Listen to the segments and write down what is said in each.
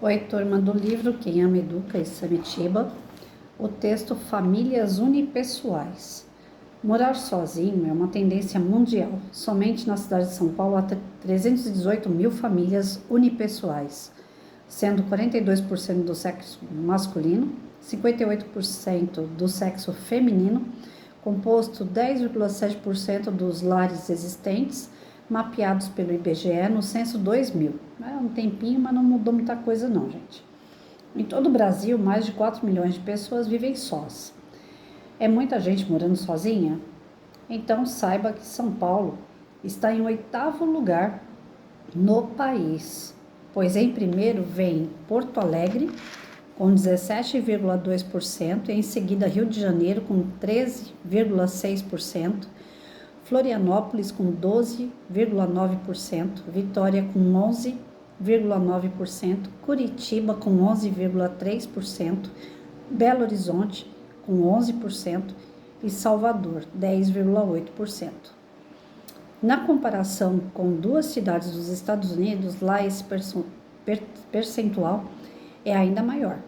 Oi, turma do livro Quem Ama Educa e Samitiba. O texto Famílias Unipessoais. Morar sozinho é uma tendência mundial. Somente na cidade de São Paulo há 318 mil famílias unipessoais, sendo 42% do sexo masculino, 58% do sexo feminino, composto 10,7% dos lares existentes, mapeados pelo IBGE no censo 2000. É um tempinho, mas não mudou muita coisa não, gente. Em todo o Brasil, mais de 4 milhões de pessoas vivem sós. É muita gente morando sozinha? Então saiba que São Paulo está em 8º lugar no país, pois em primeiro vem Porto Alegre, com 17,2%, e em seguida Rio de Janeiro, com 13,6%, Florianópolis com 12,9%, Vitória com 11,9%, Curitiba com 11,3%, Belo Horizonte com 11% e Salvador 10,8%. Na comparação com duas cidades dos Estados Unidos, lá esse percentual é ainda maior.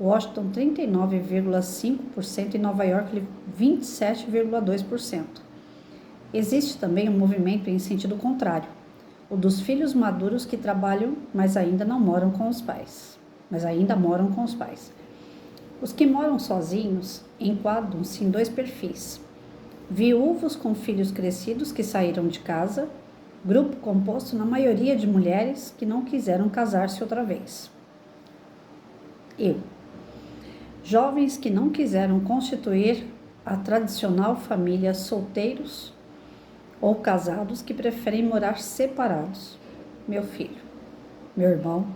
Washington 39,5% e Nova York 27,2%. Existe também um movimento em sentido contrário, o dos filhos maduros que trabalham, mas ainda moram com os pais. Os que moram sozinhos enquadram-se em dois perfis: viúvos com filhos crescidos que saíram de casa, grupo composto na maioria de mulheres que não quiseram casar-se outra vez. Jovens que não quiseram constituir a tradicional família, solteiros ou casados que preferem morar separados. Meu filho, meu irmão.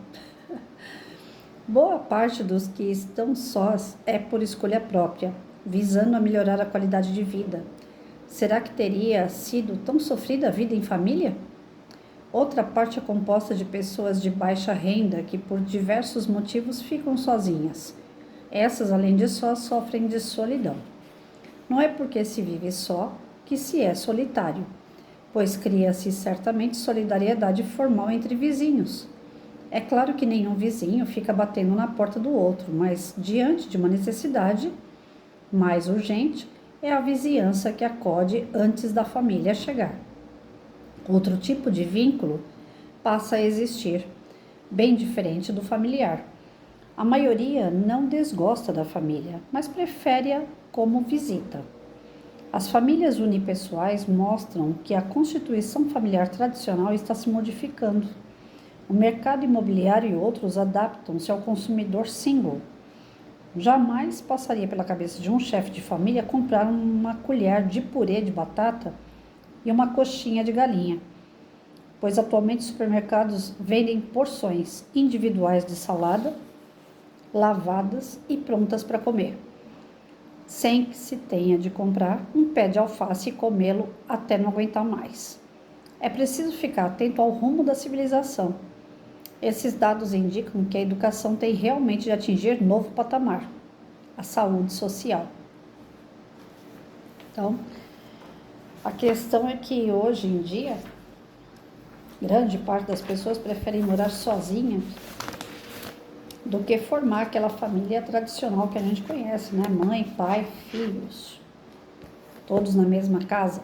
Boa parte dos que estão sós é por escolha própria, visando a melhorar a qualidade de vida. Será que teria sido tão sofrida a vida em família? Outra parte é composta de pessoas de baixa renda que por diversos motivos ficam sozinhas. Essas, além de só, sofrem de solidão. Não é porque se vive só que se é solitário, pois cria-se certamente solidariedade formal entre vizinhos. É claro que nenhum vizinho fica batendo na porta do outro, mas diante de uma necessidade mais urgente, é a vizinhança que acode antes da família chegar. Outro tipo de vínculo passa a existir, bem diferente do familiar. A maioria não desgosta da família, mas prefere-a como visita. As famílias unipessoais mostram que a constituição familiar tradicional está se modificando. O mercado imobiliário e outros adaptam-se ao consumidor single. Jamais passaria pela cabeça de um chefe de família comprar uma colher de purê de batata e uma coxinha de galinha, pois atualmente os supermercados vendem porções individuais de salada, lavadas e prontas para comer, sem que se tenha de comprar um pé de alface e comê-lo até não aguentar mais. É preciso ficar atento ao rumo da civilização. Esses dados indicam que a educação tem realmente de atingir novo patamar, a saúde social. Então, a questão é que hoje em dia, grande parte das pessoas preferem morar sozinhas do que formar aquela família tradicional que a gente conhece, né? Mãe, pai, filhos, todos na mesma casa.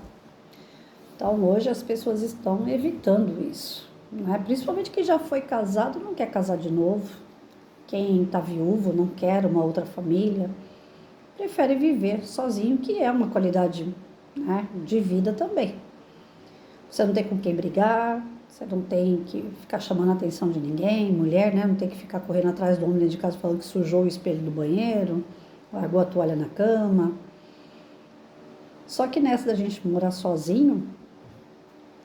Então, hoje as pessoas estão evitando isso, né? Principalmente quem já foi casado não quer casar de novo, quem está viúvo não quer uma outra família, prefere viver sozinho, que é uma qualidade, né, de vida também. Você não tem com quem brigar, você não tem que ficar chamando a atenção de ninguém, mulher, né? Não tem que ficar correndo atrás do homem dentro de casa falando que sujou o espelho do banheiro, largou a toalha na cama. Só que nessa da gente morar sozinho,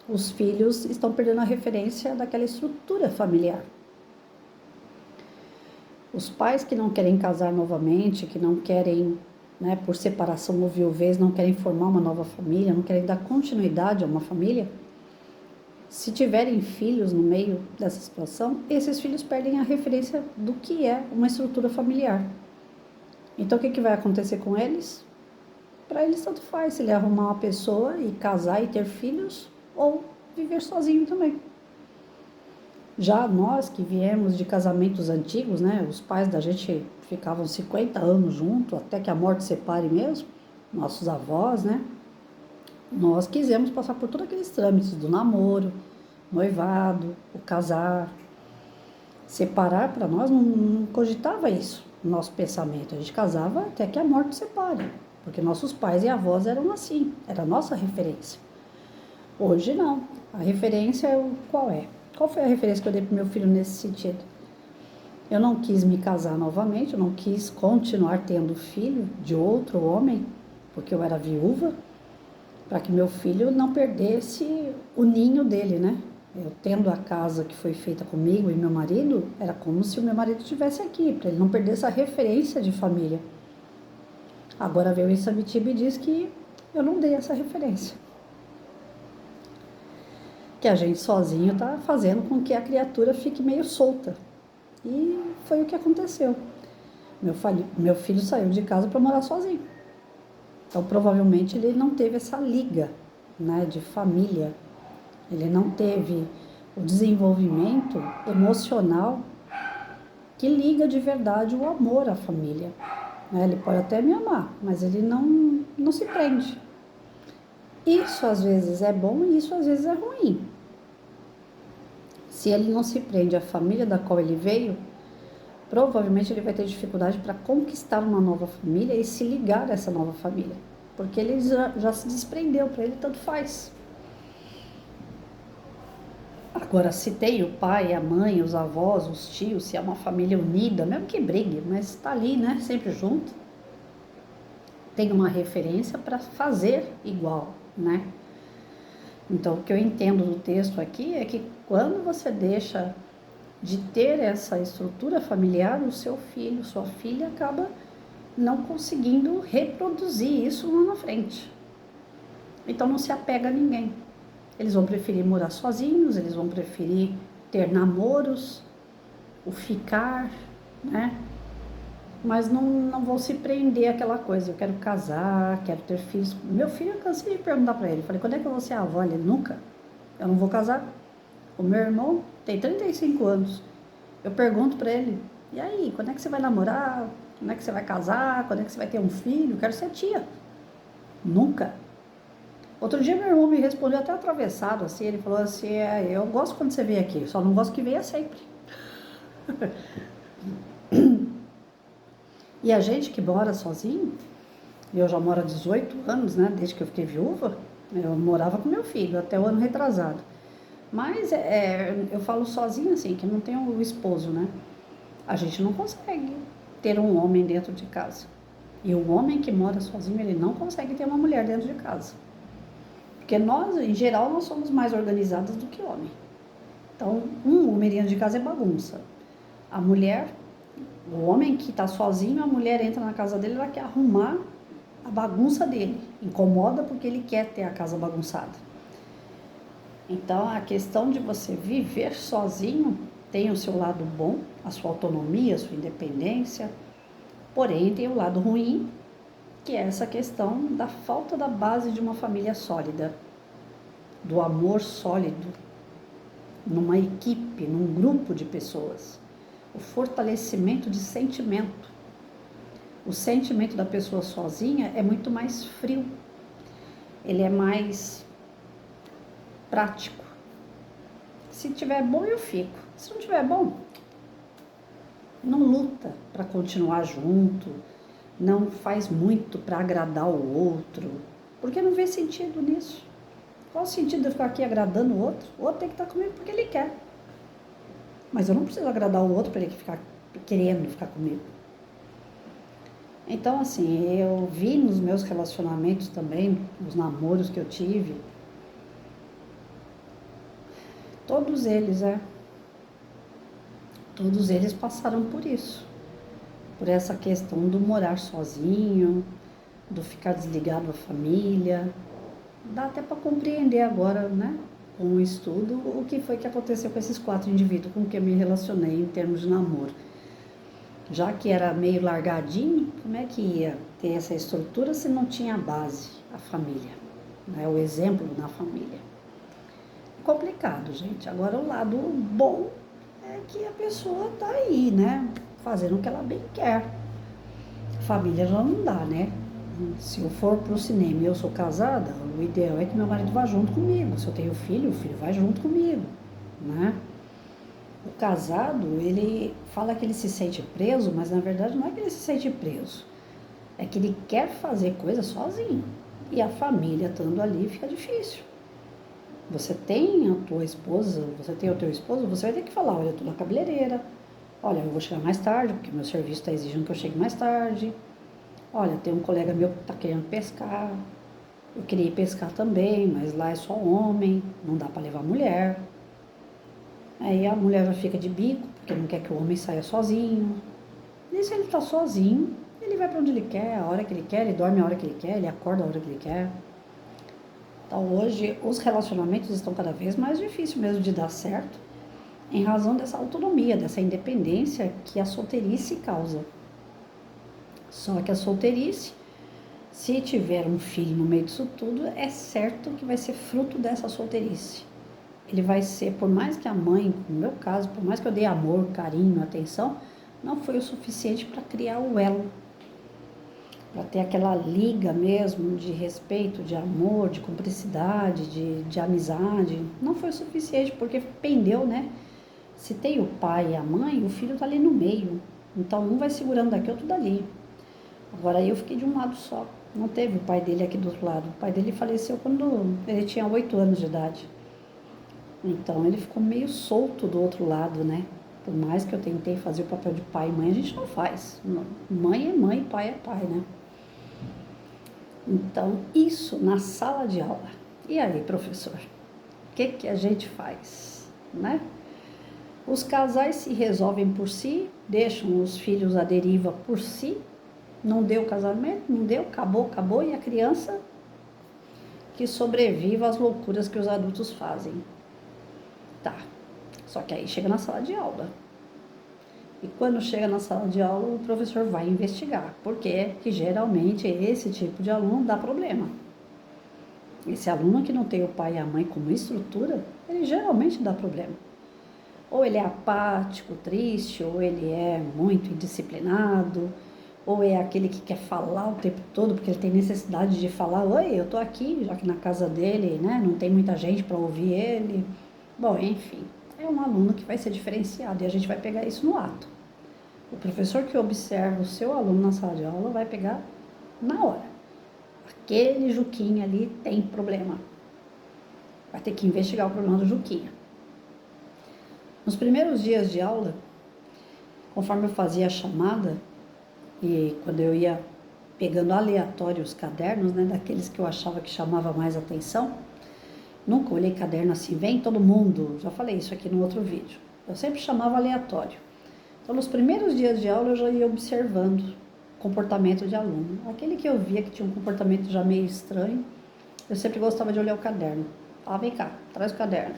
os filhos estão perdendo a referência daquela estrutura familiar. Os pais que não querem casar novamente, que não querem, né, por separação ou viuvez, não querem formar uma nova família, não querem dar continuidade a uma família, se tiverem filhos no meio dessa situação, esses filhos perdem a referência do que é uma estrutura familiar. Então, o que vai acontecer com eles? Para eles, tanto faz se ele arrumar uma pessoa e casar e ter filhos, ou viver sozinho também. Já nós que viemos de casamentos antigos, né? Os pais da gente ficavam 50 anos juntos, até que a morte separe mesmo, nossos avós, né? Nós quisemos passar por todos aqueles trâmites do namoro, noivado, o casar. Separar para nós não cogitava isso no nosso pensamento. A gente casava até que a morte separe, porque nossos pais e avós eram assim, era a nossa referência. Hoje não. A referência é qual é? Qual foi a referência que eu dei para meu filho nesse sentido? Eu não quis me casar novamente, eu não quis continuar tendo filho de outro homem, porque eu era viúva, para que meu filho não perdesse o ninho dele, né? Eu tendo a casa que foi feita comigo e meu marido, era como se o meu marido estivesse aqui, para ele não perder essa referência de família. Agora veio esse Abitiba e diz que eu não dei essa referência. Que a gente sozinho está fazendo com que a criatura fique meio solta. E foi o que aconteceu. Meu filho saiu de casa para morar sozinho. Então, provavelmente, ele não teve essa liga, né, de família. Ele não teve o desenvolvimento emocional que liga de verdade o amor à família. Né? Ele pode até me amar, mas ele não se prende. Isso às vezes é bom e isso às vezes é ruim. Se ele não se prende à família da qual ele veio, provavelmente ele vai ter dificuldade para conquistar uma nova família e se ligar a essa nova família. Porque ele já se desprendeu, para ele tanto faz. Agora, se tem o pai, a mãe, os avós, os tios, se é uma família unida, mesmo que brigue, mas está ali, né, sempre junto, tem uma referência para fazer igual, né? Então, o que eu entendo do texto aqui é que quando você deixa de ter essa estrutura familiar, o seu filho, sua filha acaba não conseguindo reproduzir isso lá na frente. Então, não se apega a ninguém. Eles vão preferir morar sozinhos, eles vão preferir ter namoros, o ficar, né? Mas não vão se prender àquela coisa, eu quero casar, quero ter filhos. Meu filho, eu cansei de perguntar para ele, falei, quando é que eu vou ser avó? Ele, nunca, eu não vou casar. O meu irmão tem 35 anos, eu pergunto para ele, e aí, quando é que você vai namorar? Quando é que você vai casar? Quando é que você vai ter um filho? Eu quero ser tia. Nunca. Outro dia meu irmão me respondeu até atravessado, assim, ele falou assim, eu gosto quando você vem aqui, só não gosto que venha sempre. E a gente que mora sozinho, eu já moro há 18 anos, né, desde que eu fiquei viúva, eu morava com meu filho, até o ano retrasado. Mas eu falo sozinho assim, que não tem o esposo, né? A gente não consegue ter um homem dentro de casa. E o homem que mora sozinho, ele não consegue ter uma mulher dentro de casa. Porque nós, em geral, nós somos mais organizadas do que homem. Então, um homem dentro de casa é bagunça. A mulher, o homem que está sozinho, a mulher entra na casa dele, ela quer arrumar a bagunça dele. Incomoda porque ele quer ter a casa bagunçada. Então, a questão de você viver sozinho tem o seu lado bom, a sua autonomia, a sua independência, porém tem o lado ruim, que é essa questão da falta da base de uma família sólida, do amor sólido, numa equipe, num grupo de pessoas, o fortalecimento de sentimento. O sentimento da pessoa sozinha é muito mais frio, ele é mais prático. Se tiver bom, eu fico. Se não tiver bom, não luta para continuar junto, não faz muito para agradar o outro, porque não vê sentido nisso. Qual o sentido de eu ficar aqui agradando o outro? O outro tem que estar comigo porque ele quer. Mas eu não preciso agradar o outro para ele ficar querendo ficar comigo. Então, assim, eu vi nos meus relacionamentos também, nos namoros que eu tive, todos eles passaram por isso. Por essa questão do morar sozinho, do ficar desligado da família. Dá até para compreender agora, né, com o estudo, o que foi que aconteceu com esses 4 indivíduos com quem eu me relacionei em termos de namoro. Já que era meio largadinho, como é que ia ter essa estrutura se não tinha a base, a família, né, o exemplo na família? Complicado, gente. Agora o lado bom que a pessoa tá aí, né? Fazendo o que ela bem quer. Família já não dá, né? Se eu for pro cinema e eu sou casada, o ideal é que meu marido vá junto comigo. Se eu tenho filho, o filho vai junto comigo, né? O casado, ele fala que ele se sente preso, mas na verdade não é que ele se sente preso. É que ele quer fazer coisa sozinho. E a família estando ali fica difícil. Você tem a tua esposa, você tem o teu esposo, você vai ter que falar, olha, eu tô na cabeleireira. Olha, eu vou chegar mais tarde, porque meu serviço está exigindo que eu chegue mais tarde. Olha, tem um colega meu que está querendo pescar. Eu queria ir pescar também, mas lá é só homem, não dá para levar mulher. Aí a mulher já fica de bico, porque não quer que o homem saia sozinho. E se ele está sozinho, ele vai para onde ele quer, a hora que ele quer, ele dorme a hora que ele quer, ele acorda a hora que ele quer. Então hoje os relacionamentos estão cada vez mais difíceis mesmo de dar certo, em razão dessa autonomia, dessa independência que a solteirice causa. Só que a solteirice, se tiver um filho no meio disso tudo, é certo que vai ser fruto dessa solteirice. Ele vai ser, por mais que a mãe, no meu caso, por mais que eu dei amor, carinho, atenção, não foi o suficiente para criar o elo, para ter aquela liga mesmo de respeito, de amor, de cumplicidade, de amizade. Não foi o suficiente, porque pendeu, né? Se tem o pai e a mãe, o filho está ali no meio. Então, um vai segurando daqui, outro dali. Agora, eu fiquei de um lado só. Não teve o pai dele aqui do outro lado. O pai dele faleceu quando ele tinha 8 anos de idade. Então, ele ficou meio solto do outro lado, né? Por mais que eu tentei fazer o papel de pai e mãe, a gente não faz. Mãe é mãe, pai é pai, né? Então, isso na sala de aula. E aí, professor? O que a gente faz, né? Os casais se resolvem por si, deixam os filhos à deriva por si. Não deu casamento, não deu, acabou, e a criança que sobrevive às loucuras que os adultos fazem. Tá, só que aí chega na sala de aula. E quando chega na sala de aula, o professor vai investigar, porque que geralmente esse tipo de aluno dá problema. Esse aluno que não tem o pai e a mãe como estrutura, ele geralmente dá problema. Ou ele é apático, triste, ou ele é muito indisciplinado, ou é aquele que quer falar o tempo todo, porque ele tem necessidade de falar, oi, eu tô aqui, já que na casa dele, né, não tem muita gente para ouvir ele. Bom, enfim, é um aluno que vai ser diferenciado e a gente vai pegar isso no ato. O professor que observa o seu aluno na sala de aula vai pegar na hora. Aquele Juquinha ali tem problema. Vai ter que investigar o problema do Juquinha. Nos primeiros dias de aula, conforme eu fazia a chamada, e quando eu ia pegando aleatório os cadernos, né, daqueles que eu achava que chamava mais atenção, nunca olhei caderno assim, vem todo mundo, já falei isso aqui no outro vídeo. Eu sempre chamava aleatório. Então, nos primeiros dias de aula, eu já ia observando o comportamento de aluno. Aquele que eu via que tinha um comportamento já meio estranho, eu sempre gostava de olhar o caderno. Falava, vem cá, traz o caderno.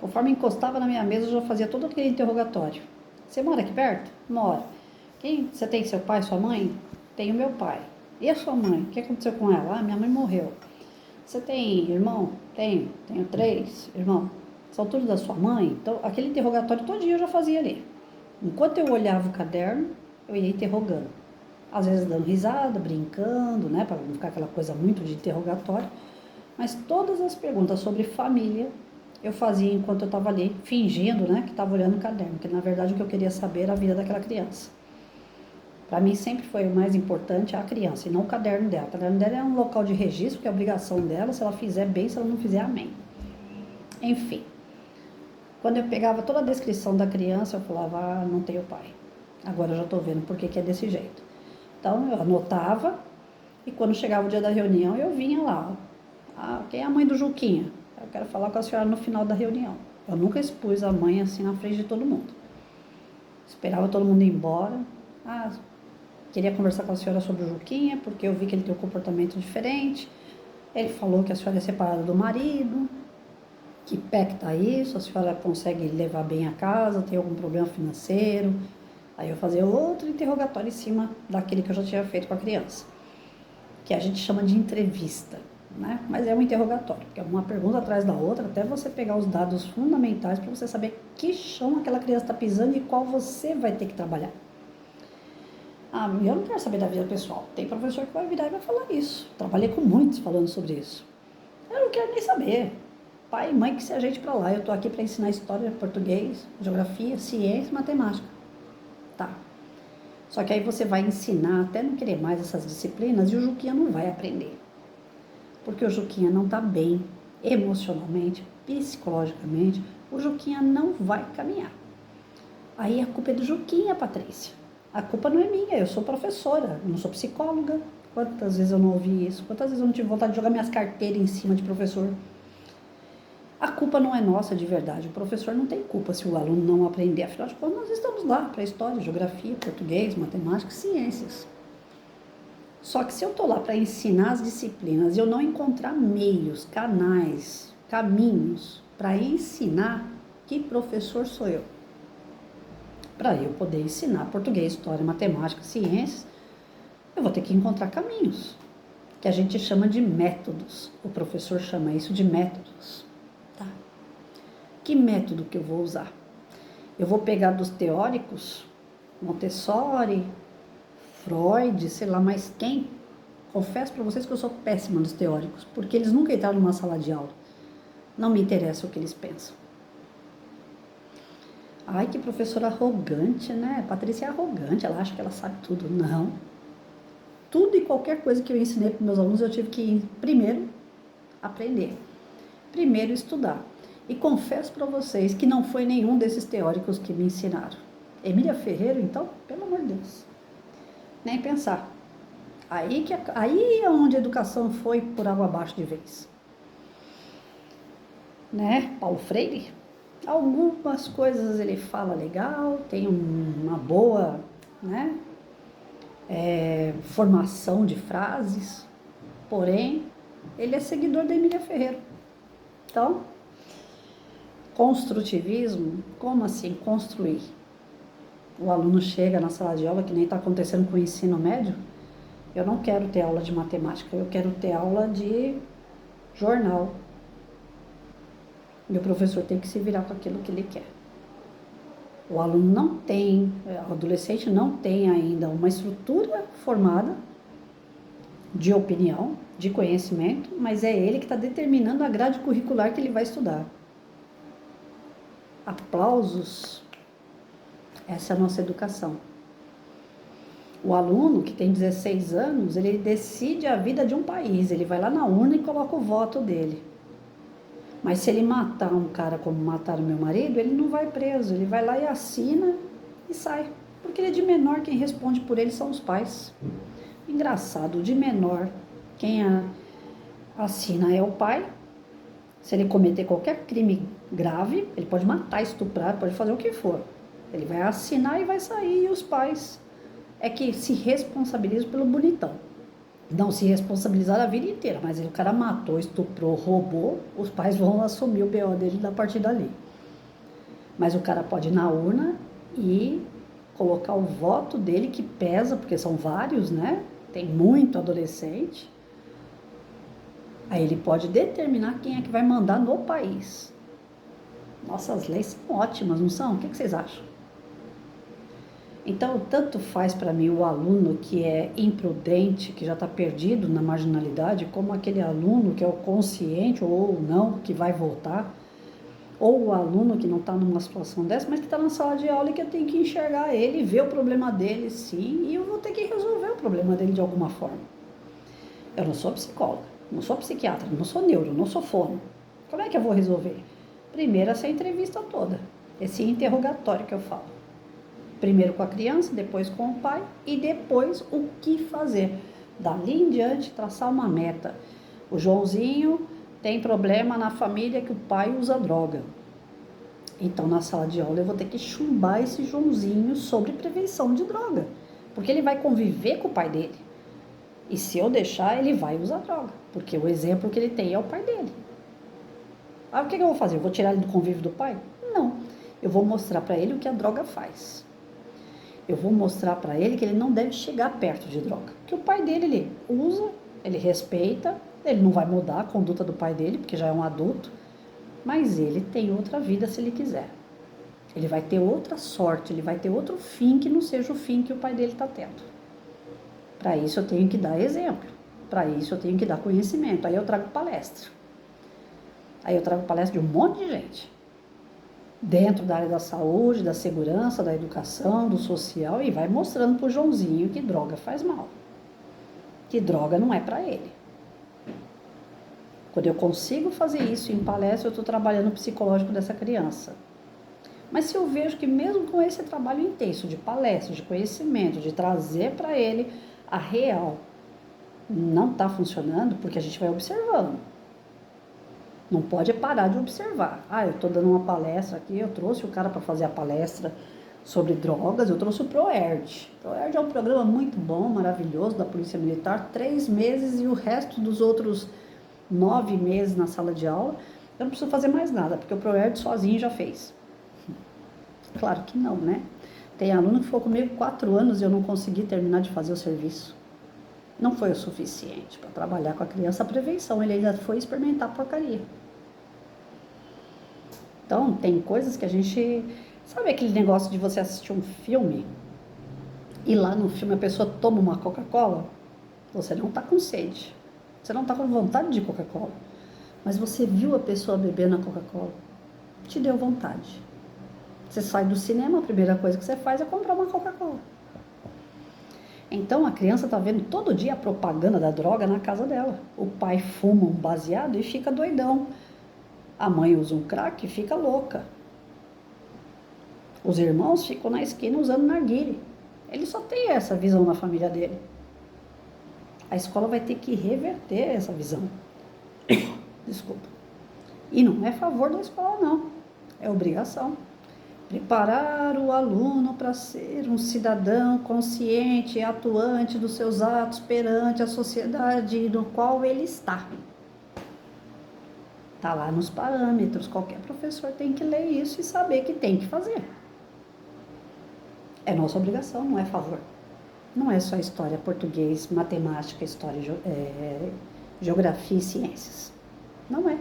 Conforme encostava na minha mesa, eu já fazia todo aquele interrogatório. Você mora aqui perto? Mora. Você tem seu pai, sua mãe? Tenho meu pai. E a sua mãe? O que aconteceu com ela? Ah, minha mãe morreu. Você tem irmão? Tenho 3 irmãos. São todos da sua mãe? Então, aquele interrogatório todo dia eu já fazia ali. Enquanto eu olhava o caderno, eu ia interrogando. Às vezes dando risada, brincando, né? Para não ficar aquela coisa muito de interrogatório. Mas todas as perguntas sobre família eu fazia enquanto eu estava ali, fingindo, né? Que estava olhando o caderno. Porque, na verdade, o que eu queria saber era a vida daquela criança. Para mim sempre foi o mais importante a criança e não o caderno dela. O caderno dela é um local de registro, que é a obrigação dela, se ela fizer bem, se ela não fizer, amém. Enfim, quando eu pegava toda a descrição da criança, eu falava, ah, não tenho pai. Agora eu já estou vendo por que é desse jeito. Então eu anotava e quando chegava o dia da reunião, eu vinha lá. Ah, quem é a mãe do Juquinha? Eu quero falar com a senhora no final da reunião. Eu nunca expus a mãe assim na frente de todo mundo. Esperava todo mundo ir embora. Ah, queria conversar com a senhora sobre o Juquinha, porque eu vi que ele tem um comportamento diferente. Ele falou que a senhora é separada do marido, que pé que tá isso, a senhora consegue levar bem a casa, tem algum problema financeiro. Aí eu fazia outro interrogatório em cima daquele que eu já tinha feito com a criança, que a gente chama de entrevista, né? Mas é um interrogatório, que é uma pergunta atrás da outra, até você pegar os dados fundamentais para você saber que chão aquela criança está pisando e qual você vai ter que trabalhar. Ah, eu não quero saber da vida pessoal. Tem professor que vai virar e vai falar isso. Trabalhei com muitos falando sobre isso. Eu não quero nem saber. Pai e mãe que se ajeite para lá. Eu estou aqui para ensinar história, português, geografia, ciência e matemática. Tá. Só que aí você vai ensinar até não querer mais essas disciplinas e o Juquinha não vai aprender. Porque o Juquinha não está bem emocionalmente, psicologicamente. O Juquinha não vai caminhar. Aí a culpa é do Juquinha, Patrícia. A culpa não é minha, eu sou professora, eu não sou psicóloga. Quantas vezes eu não ouvi isso? Quantas vezes eu não tive vontade de jogar minhas carteiras em cima de professor? A culpa não é nossa de verdade. O professor não tem culpa se o aluno não aprender. Afinal de contas, nós estamos lá para história, geografia, português, matemática, ciências. Só que se eu estou lá para ensinar as disciplinas e eu não encontrar meios, canais, caminhos para ensinar, que professor sou eu? Para eu poder ensinar português, história, matemática, ciências, eu vou ter que encontrar caminhos, que a gente chama de métodos. O professor chama isso de métodos. Tá? Que método que eu vou usar? Eu vou pegar dos teóricos, Montessori, Freud, sei lá mais quem. Confesso para vocês que eu sou péssima nos teóricos, porque eles nunca entraram numa sala de aula. Não me interessa o que eles pensam. Ai, que professora arrogante, né? Patrícia é arrogante, ela acha que ela sabe tudo. Não. Tudo e qualquer coisa que eu ensinei para meus alunos, eu tive que, primeiro, aprender. Primeiro, estudar. E confesso para vocês que não foi nenhum desses teóricos que me ensinaram. Emília Ferreira, então, pelo amor de Deus. Nem pensar. Aí é onde a educação foi por água abaixo de vez. Né? Paulo Freire? Algumas coisas ele fala legal, tem uma boa, né, formação de frases, porém, ele é seguidor da Emília Ferreira. Então, construtivismo, como assim construir? O aluno chega na sala de aula, que nem está acontecendo com o ensino médio, eu não quero ter aula de matemática, eu quero ter aula de jornal. E o professor tem que se virar com aquilo que ele quer. O aluno não tem, o adolescente não tem ainda uma estrutura formada de opinião, de conhecimento, mas é ele que está determinando a grade curricular que ele vai estudar. Aplausos, essa é a nossa educação. O aluno que tem 16 anos, ele decide a vida de um país, ele vai lá na urna e coloca o voto dele. Mas se ele matar um cara como mataram meu marido, ele não vai preso, ele vai lá e assina e sai. Porque ele é de menor, quem responde por ele são os pais. Engraçado, de menor, quem assina é o pai. Se ele cometer qualquer crime grave, ele pode matar, estuprar, pode fazer o que for. Ele vai assinar e vai sair, e os pais é que se responsabilizam pelo bonitão. Não se responsabilizar a vida inteira, mas o cara matou, estuprou, roubou, os pais vão assumir o BO dele a partir dali. Mas o cara pode ir na urna e colocar o voto dele, que pesa, porque são vários, né? Tem muito adolescente. Aí ele pode determinar quem é que vai mandar no país. Nossas leis são ótimas, não são? O que vocês acham? Então, tanto faz para mim o aluno que é imprudente, que já está perdido na marginalidade, como aquele aluno que é o consciente ou não, que vai voltar, ou o aluno que não está numa situação dessa, mas que está na sala de aula e que eu tenho que enxergar ele, ver o problema dele, sim, e eu vou ter que resolver o problema dele de alguma forma. Eu não sou psicóloga, não sou psiquiatra, não sou neuro, não sou fono. Como é que eu vou resolver? Primeiro essa entrevista toda, esse interrogatório que eu falo. Primeiro com a criança, depois com o pai e depois o que fazer. Dali em diante, traçar uma meta. O Joãozinho tem problema na família que o pai usa droga. Então, na sala de aula, eu vou ter que chumbar esse Joãozinho sobre prevenção de droga. Porque ele vai conviver com o pai dele. E se eu deixar, ele vai usar droga. Porque o exemplo que ele tem é o pai dele. Ah, o que eu vou fazer? Eu vou tirar ele do convívio do pai? Não. Eu vou mostrar para ele o que a droga faz. Eu vou mostrar para ele que ele não deve chegar perto de droga. Que o pai dele, ele usa, ele respeita, Ele não vai mudar a conduta do pai dele, porque já é um adulto, mas ele tem outra vida se ele quiser. Ele vai ter outra sorte, ele vai ter outro fim que não seja o fim que o pai dele está tendo. Para isso eu tenho que dar exemplo, para isso eu tenho que dar conhecimento. Aí eu trago palestra. Aí eu trago palestra de um monte de gente. Dentro da área da saúde, da segurança, da educação, do social, e vai mostrando pro Joãozinho que droga faz mal. Que droga não é para ele. Quando eu consigo fazer isso em palestra, eu estou trabalhando o psicológico dessa criança. Mas se eu vejo que mesmo com esse trabalho intenso de palestra, de conhecimento, de trazer para ele a real, não está funcionando, porque a gente vai observando. Não pode parar de observar. Eu estou dando uma palestra aqui, eu trouxe o cara para fazer a palestra sobre drogas, eu trouxe o ProERD. O ProERD é um programa muito bom, maravilhoso, da Polícia Militar, 3 meses e o resto dos outros 9 meses na sala de aula. Eu não preciso fazer mais nada, porque o ProERD sozinho já fez. Claro que não, né? Tem aluno que ficou comigo 4 anos e eu não consegui terminar de fazer o serviço. Não foi o suficiente para trabalhar com a criança a prevenção, ele ainda foi experimentar porcaria. Então, tem coisas que a gente... Sabe aquele negócio de você assistir um filme e lá no filme a pessoa toma uma Coca-Cola? Você não está com sede, você não está com vontade de Coca-Cola, mas você viu a pessoa bebendo a Coca-Cola, te deu vontade. Você sai do cinema, a primeira coisa que você faz é comprar uma Coca-Cola. Então a criança está vendo todo dia a propaganda da droga na casa dela. O pai fuma um baseado e fica doidão. A mãe usa um crack e fica louca. Os irmãos ficam na esquina usando narguilé. Ele só tem essa visão na família dele. A escola vai ter que reverter essa visão. Desculpa. E não é favor da escola, não. É obrigação. Preparar o aluno para ser um cidadão consciente e atuante dos seus atos perante a sociedade no qual ele está. Está lá nos parâmetros, qualquer professor tem que ler isso e saber que tem que fazer. É nossa obrigação, não é favor. Não é só história, português, matemática, história, geografia e ciências. Não é.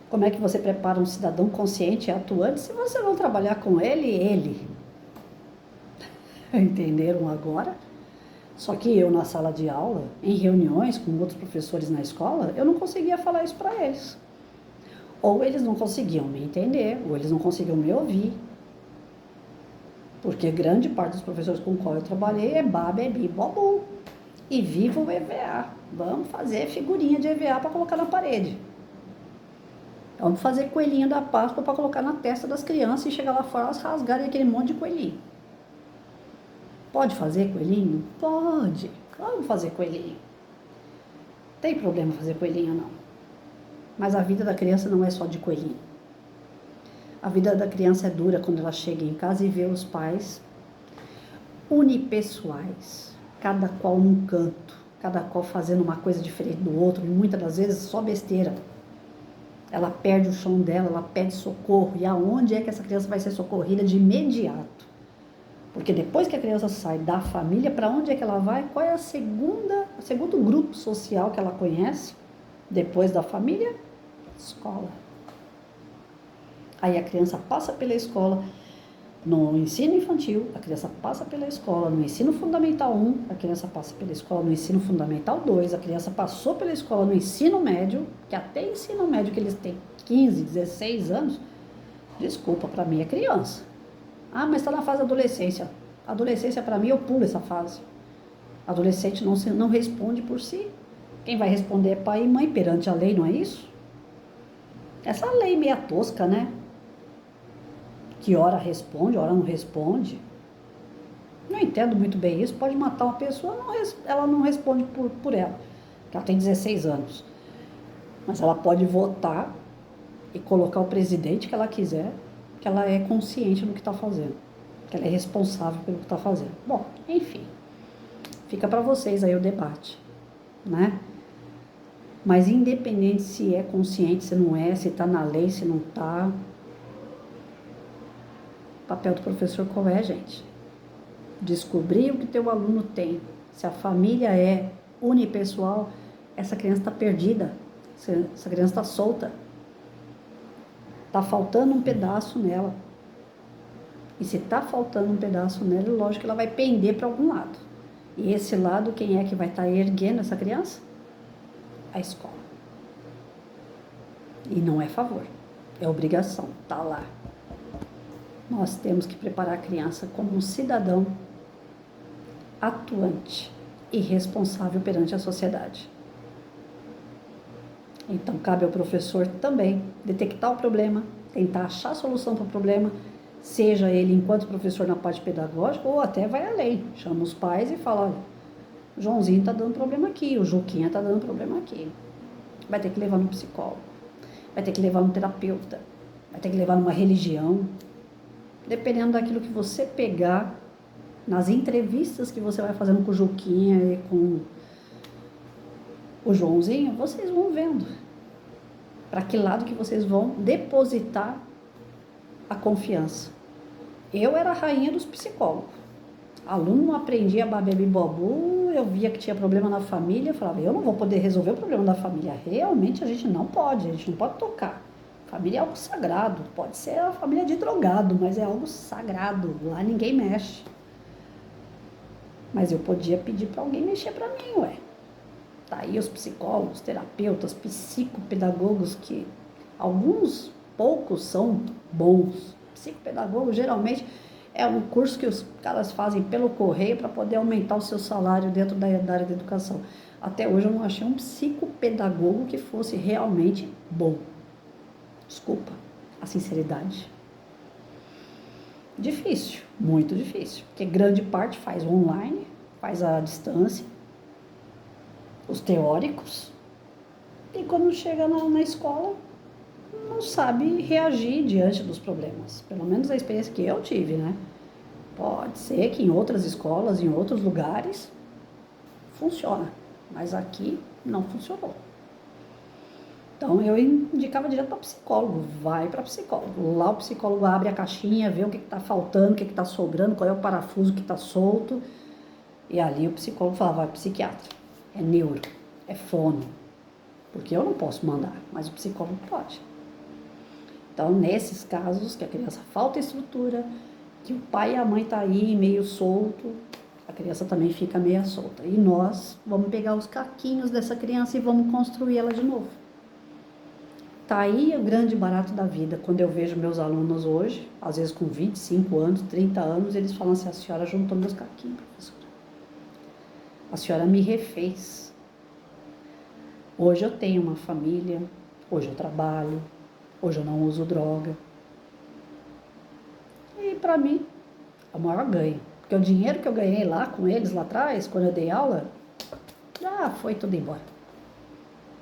Como é que você prepara um cidadão consciente e atuante se você não trabalhar com ele? Entenderam agora? Só que eu, na sala de aula, em reuniões com outros professores na escola, eu não conseguia falar isso para eles. Ou eles não conseguiam me entender, ou eles não conseguiam me ouvir. Porque grande parte dos professores com qual eu trabalhei é bebi, bobu. E viva o EVA. Vamos fazer figurinha de EVA para colocar na parede. Vamos fazer coelhinho da Páscoa para colocar na testa das crianças e chegar lá fora elas rasgarem aquele monte de coelhinho. Pode fazer coelhinho? Pode. Vamos fazer coelhinho. Tem problema fazer coelhinho, não. Mas a vida da criança não é só de coelhinho. A vida da criança é dura quando ela chega em casa e vê os pais unipessoais, cada qual num canto, cada qual fazendo uma coisa diferente do outro, e muitas das vezes só besteira. Ela perde o chão dela, ela pede socorro. E aonde é que essa criança vai ser socorrida de imediato? Porque depois que a criança sai da família, para onde é que ela vai? Qual é o segundo grupo social que ela conhece? Depois da família? Escola. Aí a criança passa pela escola no ensino infantil, a criança passa pela escola no ensino fundamental 1, a criança passa pela escola no ensino fundamental 2, a criança passou pela escola no ensino médio, que até ensino médio que eles têm 15, 16 anos, desculpa, para mim é criança. Mas está na fase da adolescência. Adolescência, para mim, eu pulo essa fase. Adolescente não responde por si. Quem vai responder é pai e mãe perante a lei, não é isso? Essa lei meia tosca, né? Que hora responde, hora não responde. Não entendo muito bem isso. Pode matar uma pessoa, ela não responde por ela, porque ela tem 16 anos. Mas ela pode votar e colocar o presidente que ela quiser, que ela é consciente do que está fazendo, que ela é responsável pelo que está fazendo. Bom, enfim, fica para vocês aí o debate, né? Mas independente se é consciente, se não é, se está na lei, se não está, o papel do professor qual é, gente? Descobrir o que teu aluno tem. Se a família é unipessoal, essa criança está perdida, essa criança está solta, está faltando um pedaço nela. E se está faltando um pedaço nela, lógico que ela vai pender para algum lado. E esse lado, quem é que vai estar erguendo essa criança? A escola. E não é favor, é obrigação, tá lá. Nós temos que preparar a criança como um cidadão atuante e responsável perante a sociedade. Então, cabe ao professor também detectar o problema, tentar achar a solução para o problema, seja ele enquanto professor na parte pedagógica ou até vai além. Chama os pais e fala, olha, o Joãozinho está dando problema aqui, o Juquinha está dando problema aqui. Vai ter que levar no psicólogo, vai ter que levar no terapeuta, vai ter que levar numa religião. Dependendo daquilo que você pegar nas entrevistas que você vai fazendo com o Juquinha e com o Joãozinho, vocês vão vendo para que lado que vocês vão depositar a confiança. Eu era a rainha dos psicólogos. Aluno não aprendia babebibobu, eu via que tinha problema na família, eu falava, eu não vou poder resolver o problema da família. Realmente a gente não pode tocar. Família é algo sagrado, pode ser a família de drogado, mas é algo sagrado, lá ninguém mexe. Mas eu podia pedir para alguém mexer para mim, ué. Tá aí os psicólogos, terapeutas, psicopedagogos, que alguns poucos são bons. Psicopedagogo geralmente é um curso que os caras fazem pelo correio para poder aumentar o seu salário dentro da área da educação. Até hoje eu não achei um psicopedagogo que fosse realmente bom. Desculpa a sinceridade. Difícil, muito difícil, porque grande parte faz online, faz à distância, os teóricos, e quando chega na escola, não sabe reagir diante dos problemas. Pelo menos a experiência que eu tive, né? Pode ser que em outras escolas, em outros lugares, funciona, mas aqui não funcionou. Então, eu indicava direto para psicólogo, vai para psicólogo. Lá o psicólogo abre a caixinha, vê o que está faltando, o que está sobrando, qual é o parafuso que está solto. E ali o psicólogo fala, vai psiquiatra, é neuro, é fono. Porque eu não posso mandar, mas o psicólogo pode. Então, nesses casos que a criança falta estrutura, que o pai e a mãe tá aí meio solto, a criança também fica meio solta. E nós vamos pegar os caquinhos dessa criança e vamos construir ela de novo. Tá aí o grande barato da vida. Quando eu vejo meus alunos hoje, às vezes com 25 anos, 30 anos, eles falam assim, a senhora juntou meus caquinhos, professora. A senhora me refez. Hoje eu tenho uma família, hoje eu trabalho, hoje eu não uso droga. E para mim, é o maior ganho. Porque o dinheiro que eu ganhei lá com eles, lá atrás, quando eu dei aula, já foi tudo embora.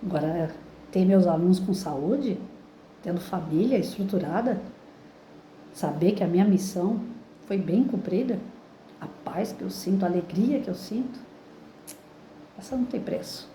Agora, ter meus alunos com saúde, tendo família estruturada, saber que a minha missão foi bem cumprida, a paz que eu sinto, a alegria que eu sinto, essa não tem preço.